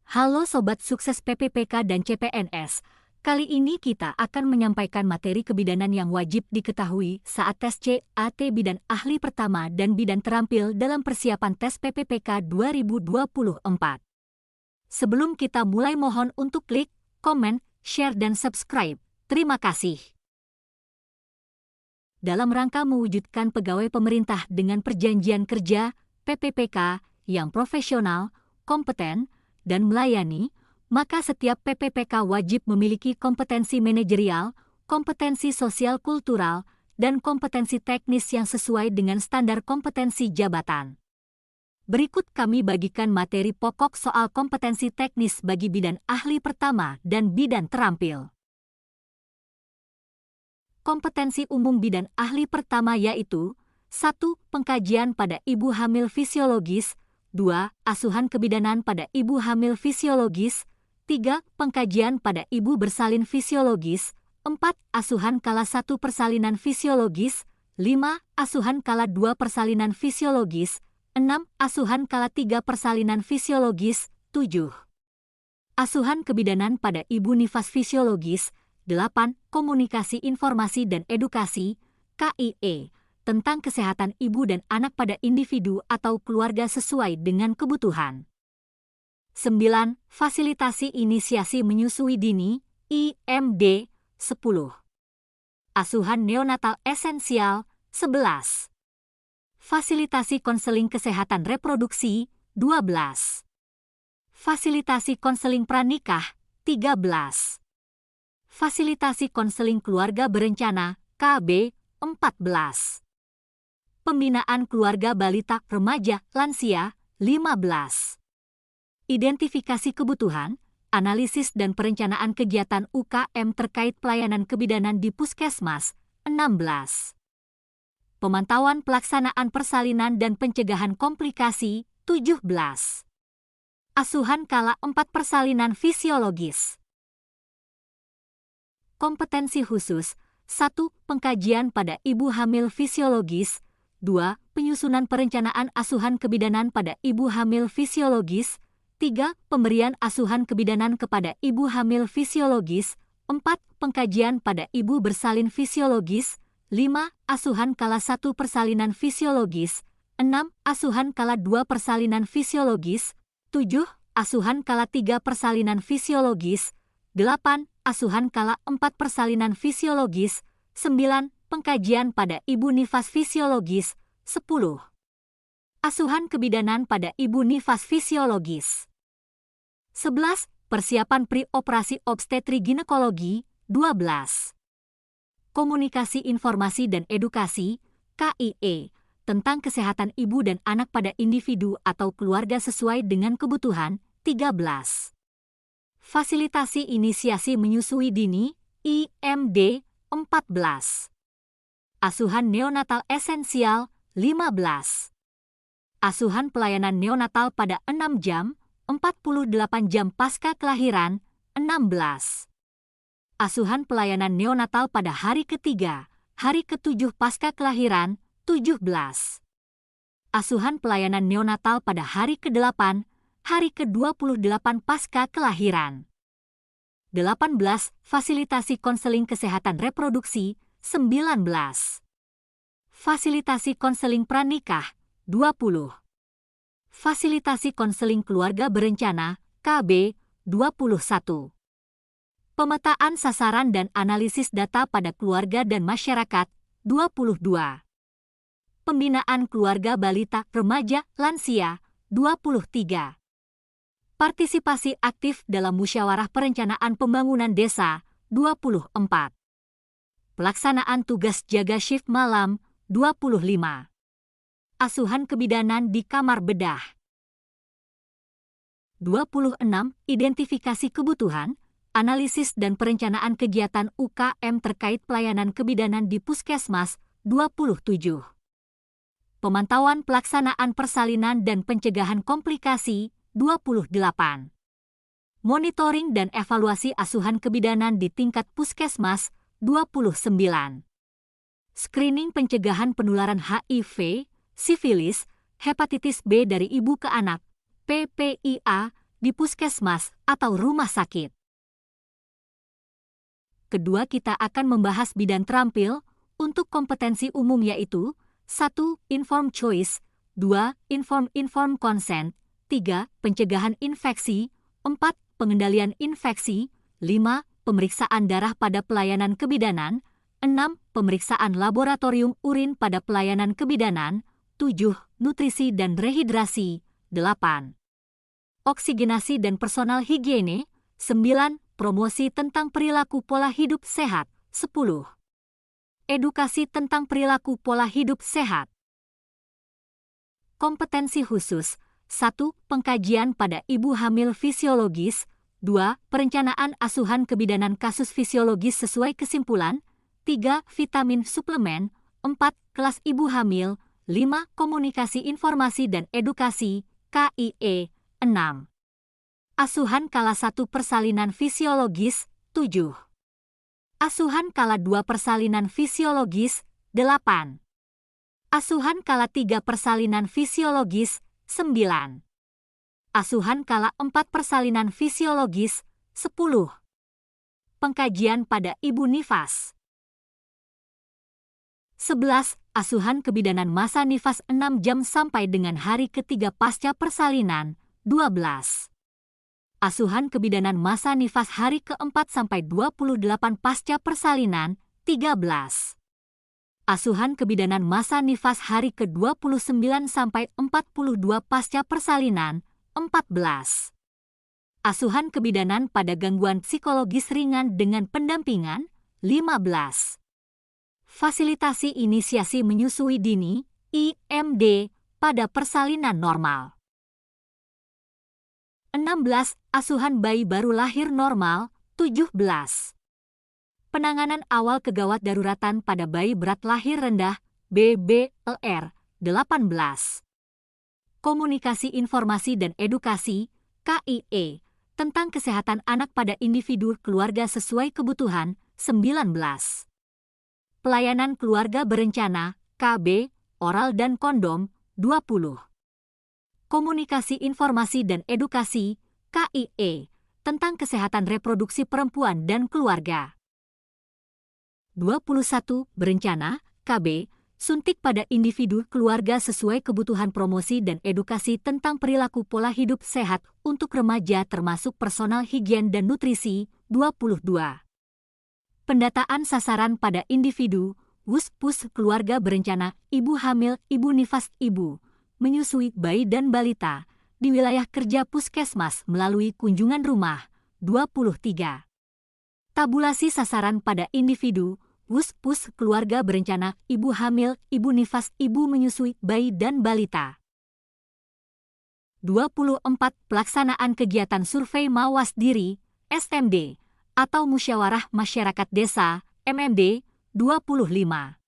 Halo Sobat Sukses PPPK dan CPNS. Kali ini kita akan menyampaikan materi kebidanan yang wajib diketahui saat tes CAT Bidan Ahli Pertama dan Bidan Terampil dalam persiapan tes PPPK 2024. Sebelum kita mulai, mohon untuk klik, komen, share, dan subscribe. Terima kasih. Dalam rangka mewujudkan pegawai pemerintah dengan perjanjian kerja PPPK yang profesional, kompeten, dan melayani, maka setiap PPPK wajib memiliki kompetensi manajerial, kompetensi sosial kultural, dan kompetensi teknis yang sesuai dengan standar kompetensi jabatan. Berikut kami bagikan materi pokok soal kompetensi teknis bagi bidan ahli pertama dan bidan terampil. Kompetensi umum bidan ahli pertama yaitu 1. Pengkajian pada ibu hamil fisiologis, 2. Asuhan kebidanan pada ibu hamil fisiologis, 3. Pengkajian pada ibu bersalin fisiologis, 4. Asuhan kala 1 persalinan fisiologis, 5. Asuhan kala 2 persalinan fisiologis, 6. Asuhan kala 3 persalinan fisiologis, 7. Asuhan kebidanan pada ibu nifas fisiologis, 8. Komunikasi informasi dan edukasi, KIE, tentang kesehatan ibu dan anak pada individu atau keluarga sesuai dengan kebutuhan. 9. Fasilitasi inisiasi menyusui dini, IMD, 10. Asuhan neonatal esensial, 11. Fasilitasi konseling kesehatan reproduksi, 12. Fasilitasi konseling pranikah, 13. Fasilitasi konseling keluarga berencana, KB, 14. Pembinaan keluarga balita, remaja, lansia, 15. Identifikasi kebutuhan, analisis dan perencanaan kegiatan UKM terkait pelayanan kebidanan di puskesmas, 16. Pemantauan pelaksanaan persalinan dan pencegahan komplikasi, 17. Asuhan kala 4 persalinan fisiologis. Kompetensi khusus, 1. Pengkajian pada ibu hamil fisiologis, 2. Penyusunan perencanaan asuhan kebidanan pada ibu hamil fisiologis, 3. Pemberian asuhan kebidanan kepada ibu hamil fisiologis, 4. Pengkajian pada ibu bersalin fisiologis, 5. Asuhan kala 1 persalinan fisiologis, 6. Asuhan kala 2 persalinan fisiologis, 7. Asuhan kala 3 persalinan fisiologis, 8. Asuhan kala 4 persalinan fisiologis, 9. Pengkajian pada ibu nifas fisiologis, 10. Asuhan kebidanan pada ibu nifas fisiologis. 11. Persiapan pre-operasi obstetri ginekologi, 12. Komunikasi informasi dan edukasi, KIE, tentang kesehatan ibu dan anak pada individu atau keluarga sesuai dengan kebutuhan, 13. Fasilitasi inisiasi menyusui dini, IMD, 14. Asuhan neonatal esensial, 15. Asuhan pelayanan neonatal pada 6 jam, 48 jam pasca kelahiran, 16. Asuhan pelayanan neonatal pada hari ketiga, hari ke-7 pasca kelahiran, 17. Asuhan pelayanan neonatal pada hari ke-8, hari ke-28 pasca kelahiran. 18. Fasilitasi konseling kesehatan reproduksi, 19. Fasilitasi konseling pranikah, 20. Fasilitasi konseling keluarga berencana, KB, 21. Pemetaan sasaran dan analisis data pada keluarga dan masyarakat, 22. Pembinaan keluarga balita, remaja, lansia, 23. Partisipasi aktif dalam musyawarah perencanaan pembangunan desa, 24. Pelaksanaan tugas jaga shift malam, 25. Asuhan kebidanan di kamar bedah. 26. Identifikasi kebutuhan, analisis dan perencanaan kegiatan UKM terkait pelayanan kebidanan di puskesmas, 27. Pemantauan pelaksanaan persalinan dan pencegahan komplikasi, 28. Monitoring dan evaluasi asuhan kebidanan di tingkat puskesmas, 29. Screening pencegahan penularan HIV, sifilis, hepatitis B dari ibu ke anak, PPIA, di puskesmas atau rumah sakit. Kedua, kita akan membahas bidang terampil untuk kompetensi umum yaitu 1. Informed choice, 2. Informed consent, 3. Pencegahan infeksi, 4. Pengendalian infeksi, 5. Pemeriksaan darah pada pelayanan kebidanan, 6. Pemeriksaan laboratorium urin pada pelayanan kebidanan, 7. Nutrisi dan rehidrasi, 8. Oksigenasi dan personal higiene, 9. Promosi tentang perilaku pola hidup sehat, 10. Edukasi tentang perilaku pola hidup sehat. Kompetensi khusus, 1. Pengkajian pada ibu hamil fisiologis, 2. Perencanaan asuhan kebidanan kasus fisiologis sesuai kesimpulan, 3. Vitamin suplemen, 4. Kelas ibu hamil, 5. Komunikasi informasi dan edukasi, KIE, 6. Asuhan kala 1 persalinan fisiologis, 7. Asuhan kala 2 persalinan fisiologis, 8. Asuhan kala 3 persalinan fisiologis, 9. Asuhan kala 4 persalinan fisiologis, 10. Pengkajian pada ibu nifas. 11. Asuhan kebidanan masa nifas 6 jam sampai dengan hari ketiga pasca persalinan, 12. Asuhan kebidanan masa nifas hari ke-4 sampai 28 pasca persalinan, 13. Asuhan kebidanan masa nifas hari ke-29 sampai 42 pasca persalinan, 14. Asuhan kebidanan pada gangguan psikologis ringan dengan pendampingan, 15. Fasilitasi inisiasi menyusui dini, IMD, pada persalinan normal. 16. Asuhan bayi baru lahir normal, 17. Penanganan awal kegawat daruratan pada bayi berat lahir rendah, BBLR, 18. Komunikasi informasi dan edukasi, KIE, tentang kesehatan anak pada individu keluarga sesuai kebutuhan, 19. Pelayanan keluarga berencana, KB, oral dan kondom, 20. Komunikasi informasi dan edukasi, KIE, tentang kesehatan reproduksi perempuan dan keluarga. 21. Berencana, KB, suntik pada individu keluarga sesuai kebutuhan promosi dan edukasi tentang perilaku pola hidup sehat untuk remaja termasuk personal higien dan nutrisi, 22. Pendataan sasaran pada individu, WUS-PUS keluarga berencana, ibu hamil, ibu nifas, ibu menyusui bayi dan balita di wilayah kerja puskesmas melalui kunjungan rumah, 23. Tabulasi sasaran pada individu, WUS-PUS keluarga berencana, ibu hamil, ibu nifas, ibu menyusui bayi dan balita. 24. Pelaksanaan kegiatan survei mawas diri, SMD, atau Musyawarah Masyarakat Desa, MMD, 25.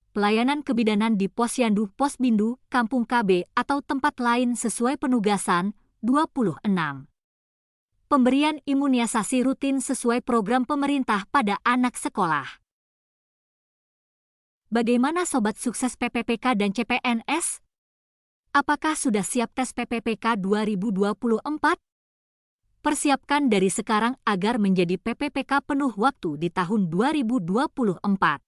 Pelayanan kebidanan di Posyandu, Posbindu, Kampung KB atau tempat lain sesuai penugasan, 26. Pemberian imunisasi rutin sesuai program pemerintah pada anak sekolah. Bagaimana Sobat Sukses PPPK dan CPNS? Apakah sudah siap tes PPPK 2024? Persiapkan dari sekarang agar menjadi PPPK penuh waktu di tahun 2024.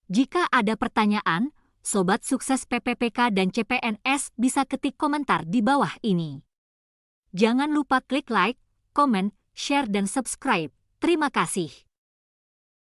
Jika ada pertanyaan, Sobat Sukses PPPK dan CPNS bisa ketik komentar di bawah ini. Jangan lupa klik like, komen, share dan subscribe. Terima kasih.